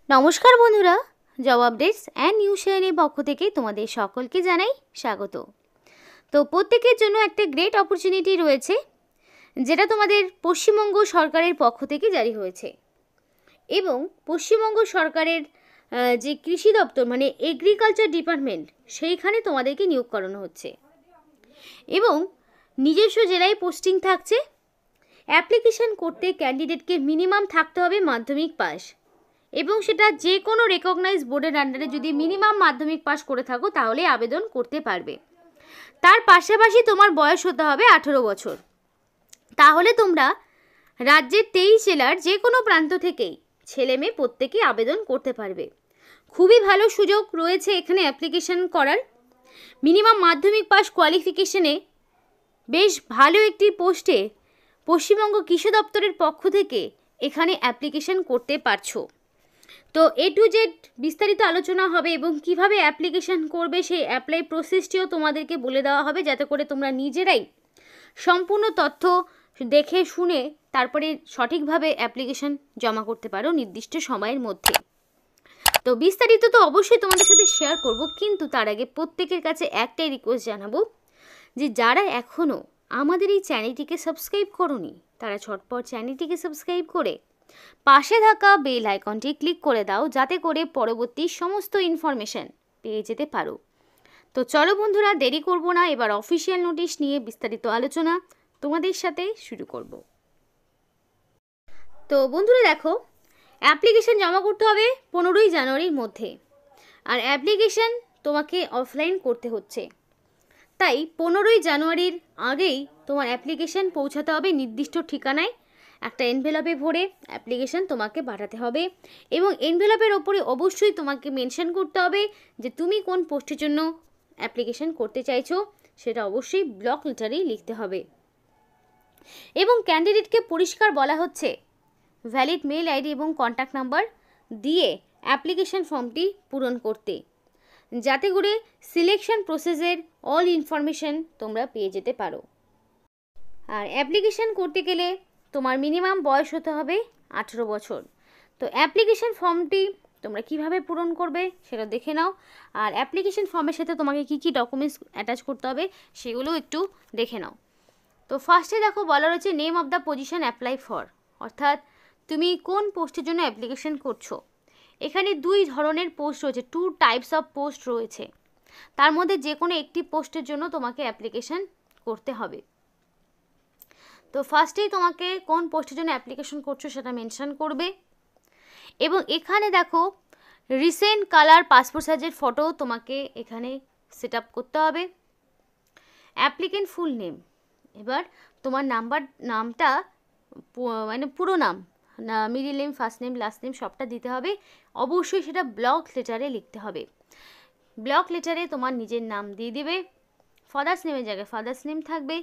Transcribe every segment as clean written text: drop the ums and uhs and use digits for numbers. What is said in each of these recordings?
নমস্কার বন্ধুরা, job updates and news চ্যানেলের পক্ষ থেকে তোমাদের সকলকে জানাই স্বাগত। তো প্রত্যেকের জন্য একটা গ্রেট অপরচুনিটি রয়েছে, যেটা তোমাদের পশ্চিমবঙ্গ সরকারের পক্ষ থেকে জারি হয়েছে। এবং পশ্চিমবঙ্গ সরকারের যে কৃষি দপ্তর মানে এগ্রিকালচার ডিপার্টমেন্ট, সেইখানে তোমাদেরকে নিয়োগ করানো হচ্ছে। এবং নিজস্ব জেলায় পোস্টিং থাকছে। অ্যাপ্লিকেশন করতে ক্যান্ডিডেটকে মিনিমাম থাকতে হবে মাধ্যমিক পাস, এবং সেটা যে কোনো রেকগনাইজ বোর্ডের আন্ডারে যদি মিনিমাম মাধ্যমিক পাস করে থাকো তাহলে আবেদন করতে পারবে। তার পাশাপাশি তোমার বয়স হতে হবে 18 বছর। তাহলে তোমরা রাজ্যের 23 জেলার যে কোনো প্রান্ত থেকেই ছেলে মেয়ে প্রত্যেকেই আবেদন করতে পারবে। খুবই ভালো সুযোগ রয়েছে এখানে অ্যাপ্লিকেশন করার। মিনিমাম মাধ্যমিক পাস কোয়ালিফিকেশনে বেশ ভালো একটি পোস্টে পশ্চিমবঙ্গ কৃষি দপ্তরের পক্ষ থেকে এখানে অ্যাপ্লিকেশন করতে পারছো। তো A to Z বিস্তারিত আলোচনা হবে এবং কিভাবে অ্যাপ্লিকেশন করবে সেই অ্যাপ্লাই প্রসেসটিও তোমাদেরকে বলে দেওয়া হবে, যাতে করে তোমরা নিজেরাই সম্পূর্ণ তথ্য দেখে শুনে তারপরে সঠিকভাবে অ্যাপ্লিকেশন জমা করতে পারো নির্দিষ্ট সময়ের মধ্যে। তো বিস্তারিত তো অবশ্যই তোমাদের সাথে শেয়ার করব, কিন্তু তার আগে প্রত্যেকের কাছে একটাই রিকোয়েস্ট জানাবো যে যারা এখনও আমাদের এই চ্যানেলটিকে সাবস্ক্রাইব করোনি তারা ঝটপট চ্যানেলটিকে সাবস্ক্রাইব করে পাশে থাকা বেল আইকনটি ক্লিক করে দাও, যাতে করে পরবর্তী সমস্ত ইনফরমেশন পেয়ে যেতে পারো। তো চলো বন্ধুরা, দেরি করব না, এবার অফিসিয়াল নোটিশ নিয়ে বিস্তারিত আলোচনা তোমাদের সাথে শুরু করব। তো বন্ধুরা দেখো, অ্যাপ্লিকেশন জমা করতে হবে 15ই জানুয়ারির মধ্যে, আর অ্যাপ্লিকেশন তোমাকে অফলাইন করতে হচ্ছে। তাই 15ই জানুয়ারির আগেই তোমার অ্যাপ্লিকেশন পৌঁছাতে হবে নির্দিষ্ট ঠিকানায়। একটা এনভেলপে ভরে অ্যাপ্লিকেশন তোমাকে পাঠাতে হবে, এবং এনভেলপের ওপরে অবশ্যই তোমাকে মেনশন করতে হবে যে তুমি কোন পোস্টের জন্য অ্যাপ্লিকেশন করতে চাইছো, সেটা অবশ্যই ব্লক লেটারেই লিখতে হবে। এবং ক্যান্ডিডেটকে পরিষ্কার বলা হচ্ছে ভ্যালিড মেল আইডি এবং কন্ট্যাক্ট নাম্বার দিয়ে অ্যাপ্লিকেশন ফর্মটি পূরণ করতে, যাতে করে সিলেকশন প্রসেসের অল ইনফরমেশন তোমরা পেয়ে যেতে পারো। আর অ্যাপ্লিকেশন করতে গেলে তোমার মিনিমাম বয়স হতে হবে 18 বছর। তো অ্যাপ্লিকেশন ফর্মটি তোমরা কিভাবে পূরণ করবে সেটা দেখে নাও, আর অ্যাপ্লিকেশন ফর্মের সাথে তোমাকে কি কি ডকুমেন্টস অ্যাটাচ করতে হবে সেগুলো একটু দেখে নাও। তো ফার্স্টে দেখো বলা রয়েছে name of the position apply for, অর্থাৎ তুমি কোন পোস্টের জন্য অ্যাপ্লিকেশন করছো। এখানে 2 ধরনের পোস্ট রয়েছে, 2 টাইপস অফ পোস্ট রয়েছে। তার মধ্যে যে কোনো একটি পোস্টের জন্য তোমাকে অ্যাপ্লিকেশন করতে হবে। তো ফার্স্টেই তোমাকে কোন পোস্টের জন্য অ্যাপ্লিকেশন করছো সেটা মেনশন করবে, এবং এখানে দেখো রিসেন্ট কালার পাসপোর্ট সাইজের ফটো তোমাকে এখানে সেট আপ করতে হবে। অ্যাপ্লিকেন্ট ফুল নেম, এবার তোমার নামটা মানে পুরো নাম, middle name, first name, last name সবটা দিতে হবে। অবশ্যই সেটা ব্লক লেটারে লিখতে হবে। ব্লক লেটারে তোমার নিজের নাম দিয়ে দেবে, ফাদার্স নেমের জায়গায় ফাদার্স নেম থাকবে।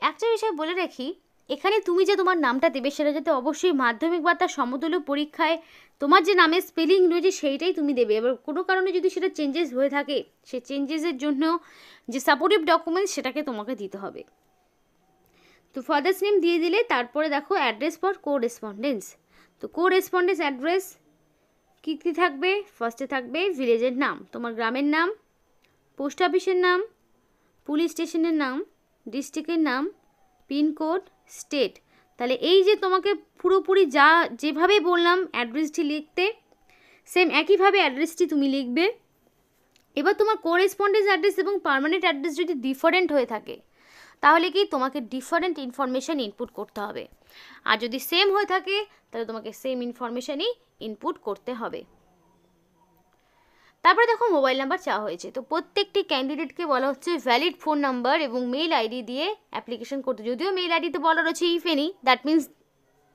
একটা বিষয় বলে রাখি, এখানে তুমি যে তোমার নামটা দেবে সেটা যাতে অবশ্যই মাধ্যমিক বা তার সমতুল্য পরীক্ষায় তোমার যে নামের স্পেলিং রয়েছে সেইটাই তুমি দেবে। এবার কোনো কারণে যদি সেটা চেঞ্জেস হয়ে থাকে, সেই চেঞ্জেসের জন্য যে সাপোর্টিভ ডকুমেন্টস সেটাকে তোমাকে দিতে হবে। তো ফাদার্স নেম দিয়ে দিলে তারপরে দেখো অ্যাড্রেস ফর কোরেসপন্ডেন্স। তো কোরেসপন্ডেন্স অ্যাড্রেস কী কী থাকবে, ফার্স্টে থাকবে ভিলেজের নাম, তোমার গ্রামের নাম, পোস্ট অফিসের নাম, পুলিশ স্টেশনের নাম, ডিস্ট্রিক্টের নাম, পিনকোড, স্টেট। তাহলে এই যে তোমাকে পুরোপুরি যেভাবে বললাম অ্যাড্রেসটি লিখতে, সেম একইভাবে অ্যাড্রেসটি তুমি লিখবে। এবার তোমার কোরেসপন্ডেন্স অ্যাড্রেস এবং পার্মানেন্ট অ্যাড্রেস যদি ডিফারেন্ট হয়ে থাকে তাহলে কি তোমাকে ডিফারেন্ট ইনফরমেশান ইনপুট করতে হবে, আর যদি সেম হয়ে থাকে তাহলে তোমাকে সেম ইনফরমেশানই ইনপুট করতে হবে। তারপরে দেখো মোবাইল নাম্বার চাওয়া হয়েছে। তো প্রত্যেকটি ক্যান্ডিডেটকে বলা হচ্ছে ভ্যালিড ফোন নাম্বার এবং মেল আইডি দিয়ে অ্যাপ্লিকেশন করতে। যদিও মেল আইডিতে বলা রয়েছে if any, that means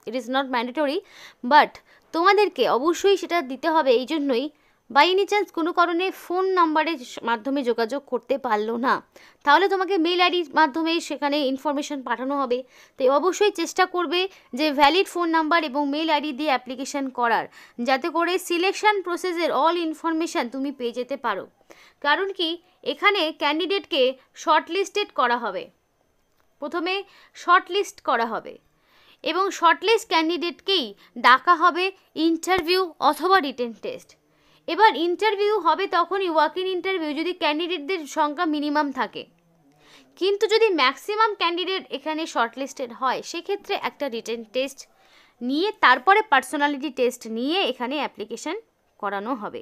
it is not mandatory, but তোমাদেরকে অবশ্যই সেটা দিতে হবে। এই জন্যই বাই এনি চান্স কোনো কারণে ফোন নাম্বারের মাধ্যমে যোগাযোগ করতে পারলো না, তাহলে তোমাকে মেল আইডির মাধ্যমে সেখানে ইনফরমেশন পাঠানো হবে। তাই অবশ্যই চেষ্টা করবে যে ভ্যালিড ফোন নাম্বার এবং মেল আইডি দিয়ে অ্যাপ্লিকেশান করার, যাতে করে সিলেকশন প্রসেসের অল ইনফরমেশান তুমি পেয়ে যেতে পারো। কারণ কি, এখানে ক্যান্ডিডেটকে শর্টলিস্টেড করা হবে, প্রথমে শর্টলিস্ট করা হবে, এবং শর্টলিস্ট ক্যান্ডিডেটকেই ডাকা হবে ইন্টারভিউ অথবা রিটেন টেস্ট। এবার ইন্টারভিউ হবে তখনই, ওয়াক ইন ইন্টারভিউ, যদি ক্যান্ডিডেটদের সংখ্যা মিনিমাম থাকে। কিন্তু যদি ম্যাক্সিমাম ক্যান্ডিডেট এখানে শর্টলিস্টেড হয়, সেক্ষেত্রে একটা রিটেন টেস্ট নিয়ে তারপরে পার্সোনালিটি টেস্ট নিয়ে এখানে অ্যাপ্লিকেশন করানো হবে।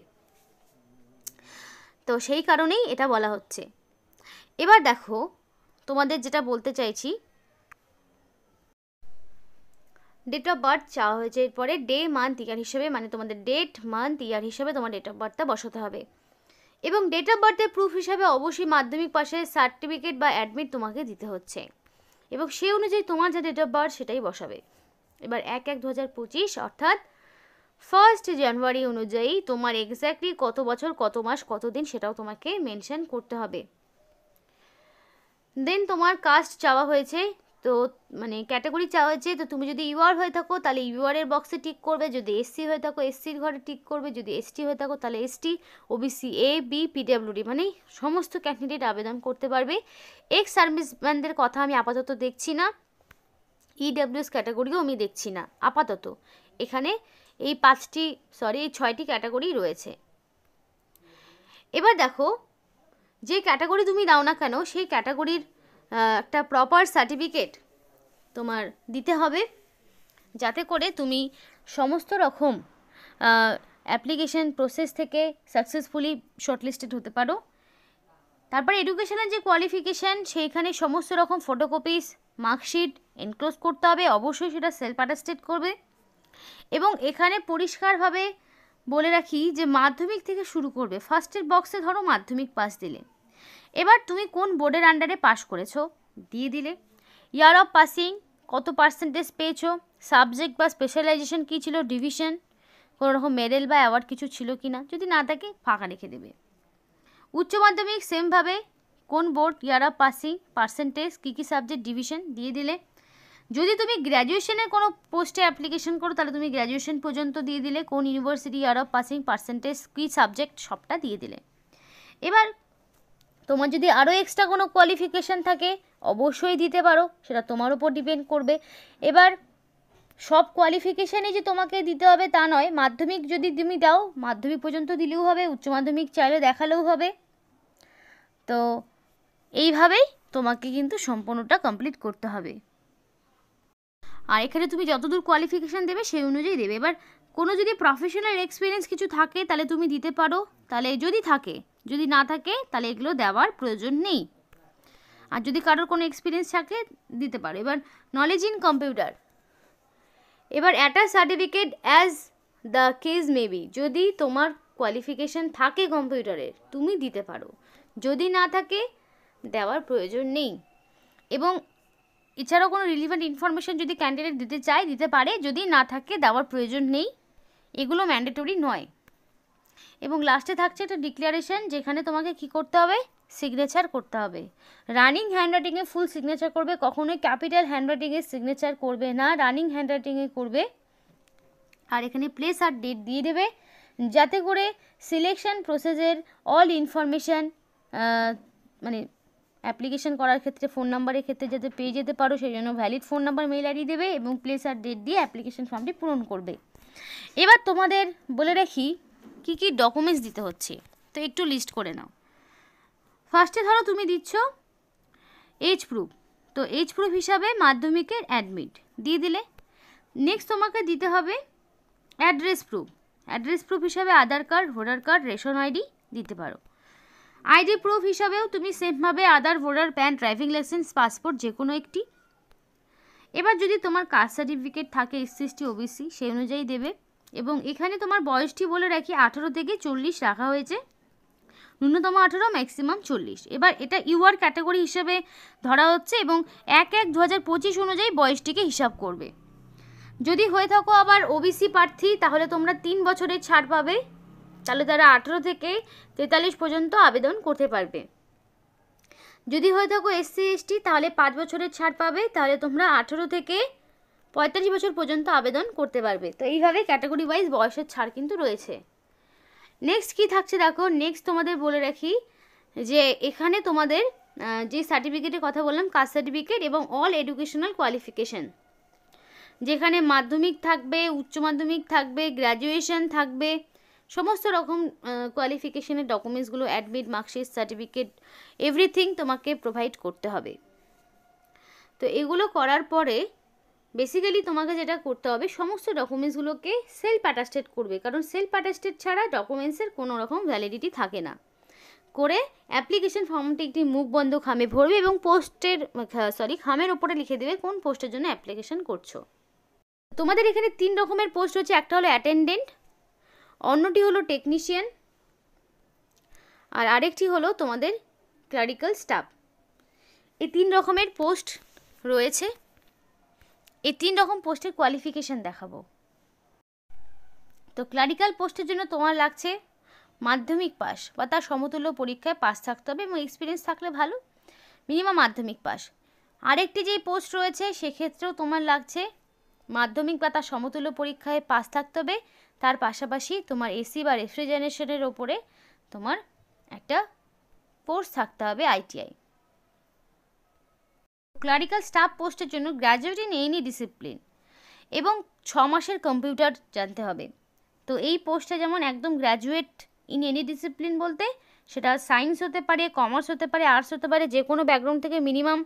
তো সেই কারণেই এটা বলা হচ্ছে। এবার দেখো, তোমাদের যেটা বলতে চাইছি, ডেট অফ বার্থ চাওয়া হয়েছে। এরপরে ডে মান্থ ইয়ার হিসেবে, মানে তোমাদের ডেট মান্থ ইয়ার হিসেবে তোমার ডেট অফ বার্থটা বসাতে হবে। এবং ডেট অফ বার্থের প্রুফ হিসাবে অবশ্যই মাধ্যমিক পাশের সার্টিফিকেট বা অ্যাডমিট তোমাকে দিতে হচ্ছে, এবং সেই অনুযায়ী তোমার যা ডেট অফ বার্থ সেটাই বসাবে। এবার 1/1/2025 অর্থাৎ 1 জানুয়ারি অনুযায়ী তোমার এক্স্যাক্টলি কত বছর, কত মাস, কত দিন সেটাও তোমাকে মেনশন করতে হবে। দেন তোমার কাস্ট চাওয়া হয়েছে, তো মানে ক্যাটাগরি চাওয়া হয়েছে। তো তুমি যদি ইউআর হয়ে থাকো তাহলে ইউআর এর বক্সে টিক করবে, যদি এসসি হয়ে থাকো এসসির ঘরে টিক করবে, যদি এসটি হয়ে থাকো তাহলে ST, OBC A B PWD, মানে সমস্ত ক্যান্ডিডেট আবেদন করতে পারবে। এক্স সার্ভিসম্যানদের কথা আমি আপাতত দেখছি না, ইডব্লিউএস ক্যাটাগরিও আমি দেখছি না আপাতত। এখানে এই 6টি ক্যাটাগরি রয়েছে। এবার দেখো, যে ক্যাটাগরি তুমি দাও না কেন সেই ক্যাটাগরির একটা প্রপার সার্টিফিকেট তোমার দিতে হবে, যাতে করে তুমি সমস্ত রকম অ্যাপ্লিকেশন প্রসেস থেকে সাকসেসফুলি শর্টলিস্টেড হতে পারো। তারপরে এডুকেশনের যে কোয়ালিফিকেশান, সেইখানে সমস্ত রকম ফটোকপিস, মার্কশিট এনক্লোজ করতে হবে, অবশ্যই সেটা সেলফ অ্যাটাস্টেড করবে। এবং এখানে পরিষ্কারভাবে বলে রাখি যে মাধ্যমিক থেকে শুরু করবে। ফার্স্টের বক্সে ধরো মাধ্যমিক পাস দিলে, এবার তুমি কোন বোর্ডের আন্ডারে পাস করেছো দিয়ে দিলে, ইয়ার অফ পাসিং কত পার্সেন্টেজ পেয়েছো, সাবজেক্ট বা স্পেশালাইজেশন কী ছিল, ডিভিশন, কোনো রকম মেডেল বা অ্যাওয়ার্ড কিছু ছিল কি না, যদি না থাকে ফাঁকা রেখে দেবে। উচ্চ মাধ্যমিক সেমভাবে কোন board, year of passing, percentage, কী কী সাবজেক্ট, ডিভিশন দিয়ে দিলে। যদি তুমি গ্র্যাজুয়েশনের কোনো পোস্টে অ্যাপ্লিকেশন করো তাহলে তুমি গ্র্যাজুয়েশন পর্যন্ত দিয়ে দিলে, কোন university, year of passing, percentage, কী সাবজেক্ট, সবটা দিয়ে দিলে। এবার তোমার যদি আরও এক্সট্রা কোনো কোয়ালিফিকেশান থাকে অবশ্যই দিতে পারো, সেটা তোমার উপর ডিপেন্ড করবে। এবার সব কোয়ালিফিকেশানই যে তোমাকে দিতে হবে তা নয়, মাধ্যমিক যদি তুমি দাও মাধ্যমিক পর্যন্ত দিলেও হবে, উচ্চ মাধ্যমিক চাইলে দেখালেও হবে। তো এইভাবেই তোমাকে কিন্তু সম্পূর্ণটা কমপ্লিট করতে হবে। আর এখানে তুমি যতদূর কোয়ালিফিকেশান দেবে সেই অনুযায়ী দেবে। এবার কোনো যদি প্রফেশনাল এক্সপিরিয়েন্স কিছু থাকে তাহলে তুমি দিতে পারো, তাহলে যদি থাকে, যদি না থাকে তাহলে এগুলো দেওয়ার প্রয়োজন নেই। আর যদি কারোর কোনো এক্সপিরিয়েন্স থাকে দিতে পারো। এবার নলেজ ইন কম্পিউটার, এবার attach certificate as the case maybe, যদি তোমার কোয়ালিফিকেশান থাকে কম্পিউটারের তুমি দিতে পারো, যদি না থাকে দেওয়ার প্রয়োজন নেই। এবং এছাড়াও কোনো রিলিভেন্ট ইনফরমেশান যদি ক্যান্ডিডেট দিতে চায় দিতে পারে, যদি না থাকে দেওয়ার প্রয়োজন নেই, এগুলো ম্যান্ডেটরি নয়। এবং লাস্টে থাকছে একটা ডিক্লারেশন, যেখানে তোমাকে কি করতে হবে, সিগনেচার করতে হবে। রানিং হ্যান্ডরাইটিংয়ে ফুল সিগনেচার করবে, কখনোই ক্যাপিটাল হ্যান্ডরাইটিংয়ে সিগনেচার করবে না, রানিং হ্যান্ডরাইটিংয়ে করবে। আর এখানে প্লেস আর ডেট দিয়ে দেবে, যাতে করে সিলেকশন প্রসেসের অল ইনফরমেশান, মানে অ্যাপ্লিকেশন করার ক্ষেত্রে ফোন নাম্বারের ক্ষেত্রে যাতে পেয়ে যেতে পারো, সেই জন্য valid phone number, mail ID দেবে এবং প্লেস আর ডেট দিয়ে অ্যাপ্লিকেশন ফর্মটি পূরণ করবে। এবার তোমাদের বলে রাখি কী কী ডকুমেন্টস দিতে হচ্ছে, তো একটু লিস্ট করে নাও। ফার্স্টে ধরো তুমি দিচ্ছ এজ প্রুফ, তো এজ প্রুফ হিসাবে মাধ্যমিকের অ্যাডমিট দিয়ে দিলে। নেক্সট তোমাকে দিতে হবে অ্যাড্রেস প্রুফ, অ্যাড্রেস প্রুফ হিসাবে Aadhaar card, voter card, ration ID দিতে পারো। আইডি প্রুফ হিসাবেও তুমি সেমভাবে Aadhaar, voter, PAN, driving licence, passport যে কোনো একটি। এবার যদি তোমার কাস্ট সার্টিফিকেট থাকে এসসি এসটি ওবিসি সেই অনুযায়ী দেবে। এবং এখানে তোমার বয়সটি বলে রাখি 18 থেকে 40 রাখা হয়েছে, ন্যূনতম 18 ম্যাক্সিমাম 40। এবার এটা ইউআর ক্যাটাগরি হিসেবে ধরা হচ্ছে এবং 1/1/2025 অনুযায়ী বয়সটিকে হিসাব করবে। যদি হয়ে থাকো আবার ওবিসি প্রার্থী তাহলে তোমরা 3 বছরের ছাড় পাবে, তাহলে তারা 18 থেকে 43 পর্যন্ত আবেদন করতে পারবে। যদি হয়ে থাকো এসসি এসটি তাহলে 5 বছরের ছাড় পাবে, তাহলে তোমরা 18 থেকে 45 বছর পর্যন্ত আবেদন করতে পারবে। তো এইভাবে ক্যাটাগরি ওয়াইজ বয়সের ছাড় কিন্তু রয়েছে। নেক্সট কি থাকছে দেখো, নেক্সট তোমাদের বলে রাখি যে এখানে তোমাদের যে সার্টিফিকেটের কথা বললাম, কাস্ট সার্টিফিকেট এবং অল এডুকেশনাল কোয়ালিফিকেশান, যেখানে মাধ্যমিক থাকবে, উচ্চ মাধ্যমিক থাকবে, গ্র্যাজুয়েশন থাকবে, সমস্ত রকম কোয়ালিফিকেশনের ডকুমেন্টসগুলো, অ্যাডমিট, মার্কশিট, সার্টিফিকেট, এভরিথিং তোমাকে প্রোভাইড করতে হবে। তো এগুলো করার পরে বেসিক্যালি তোমাকে যেটা করতে হবে, সমস্ত ডকুমেন্টসগুলোকে সেলফ অ্যাটাস্টেড করবে, কারণ সেলফ অ্যাটাস্টেড ছাড়া ডকুমেন্টসের কোনো রকম ভ্যালিডিটি থাকে না। করে অ্যাপ্লিকেশন ফর্মটি একটি মুখবন্ধ খামে ভরবে এবং খামের ওপরে লিখে দেবে কোন পোস্টের জন্য অ্যাপ্লিকেশন করছো। তোমাদের এখানে 3 রকমের পোস্ট হচ্ছে, একটা হলো অ্যাটেন্ডেন্ট, অন্যটি হলো টেকনিশিয়ান, আর আরেকটি হলো তোমাদের ক্লারিক্যাল স্টাফ। এই 3 রকমের পোস্ট রয়েছে। এই 3 রকম পোস্টের কোয়ালিফিকেশান দেখাবো। তো ক্লারিক্যাল পোস্টের জন্য তোমার লাগছে মাধ্যমিক পাস বা তার সমতুল্য পরীক্ষায় পাস থাকতে হবে এবং এক্সপিরিয়েন্স থাকলে ভালো, মিনিমাম মাধ্যমিক পাস। আরেকটি যেই পোস্ট রয়েছে সেক্ষেত্রেও তোমার লাগছে মাধ্যমিক বা তার সমতুল্য পরীক্ষায় পাস থাকতে হবে, তার পাশাপাশি তোমার এসি বা রেফ্রিজারেশনের ওপরে তোমার একটা কোর্স থাকতে হবে, আইটিআই। ক্লারিক্যাল স্টাফ পোস্টের জন্য গ্র্যাজুয়েট ইন এনি ডিসিপ্লিন এবং 6 মাসের কম্পিউটার জানতে হবে। তো এই পোস্টটা যেমন একদম গ্র্যাজুয়েট ইন এনি ডিসিপ্লিন বলতে সেটা সায়েন্স হতে পারে, কমার্স হতে পারে, আর্টস হতে পারে, যে কোনো ব্যাকগ্রাউন্ড থেকে মিনিমাম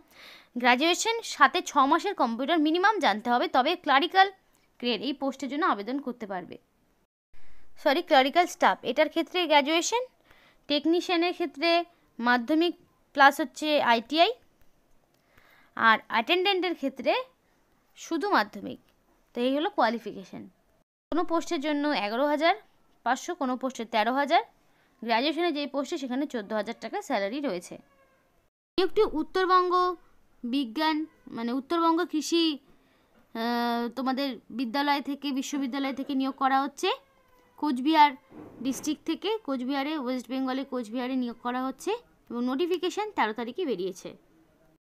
গ্র্যাজুয়েশন সাথে 6 মাসের কম্পিউটার মিনিমাম জানতে হবে, তবে ক্লারিক্যাল গ্রেড এই পোস্টের জন্য আবেদন করতে পারবে। ক্লারিক্যাল স্টাফ এটার ক্ষেত্রে গ্র্যাজুয়েশন, টেকনিশিয়ানের ক্ষেত্রে মাধ্যমিক প্লাস হচ্ছে আইটিআই, আর অ্যাটেন্ডেন্টের ক্ষেত্রে শুধু মাধ্যমিক। তো এই হলো কোয়ালিফিকেশান। কোনো পোস্টের জন্য 11,500, কোনো পোস্টে 13,000, গ্র্যাজুয়েশনে যেই পোস্টে সেখানে 14,000 টাকা স্যালারি রয়েছে। নিয়োগটি উত্তরবঙ্গ বিজ্ঞান উত্তরবঙ্গ কৃষি তোমাদের বিদ্যালয় থেকে, বিশ্ববিদ্যালয় থেকে নিয়োগ করা হচ্ছে। কোচবিহার ডিস্ট্রিক্ট থেকে, কোচবিহারে, ওয়েস্ট বেঙ্গলে কোচবিহারে নিয়োগ করা হচ্ছে এবং নোটিফিকেশান 13 তারিখে বেরিয়েছে।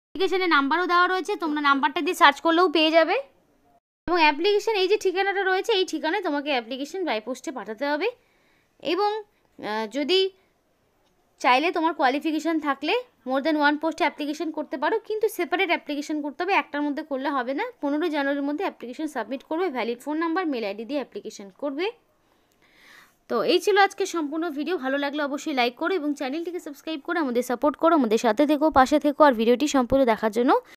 নোটিফিকেশানে নাম্বারও দেওয়া রয়েছে, তোমরা নাম্বারটা দিয়ে সার্চ করলেও পেয়ে যাবে। এবং অ্যাপ্লিকেশান এই যে ঠিকানাটা রয়েছে এই ঠিকানায় তোমাকে অ্যাপ্লিকেশান বাই পোস্টে পাঠাতে হবে। এবং যদি চাইলে তোমার কোয়ালিফিকেশান থাকলে মোর দ্যান 1 পোস্টে অ্যাপ্লিকেশান করতে পারো, কিন্তু সেপারেট অ্যাপ্লিকেশান করতে হবে, একটার মধ্যে করলে হবে না। 15 জানুয়ারির মধ্যে অ্যাপ্লিকেশান সাবমিট করবে, valid phone number, mail ID দিয়ে অ্যাপ্লিকেশান করবে। তো এই ছিল আজকে সম্পূর্ণ ভিডিও। ভালো লাগলে অবশ্যই লাইক করো এবং চ্যানেলটিকে সাবস্ক্রাইব করে আমাদের সাপোর্ট করো, আমাদের সাথে থেকো, পাশে থেকো। আর ভিডিওটি সম্পূর্ণ দেখার জন্য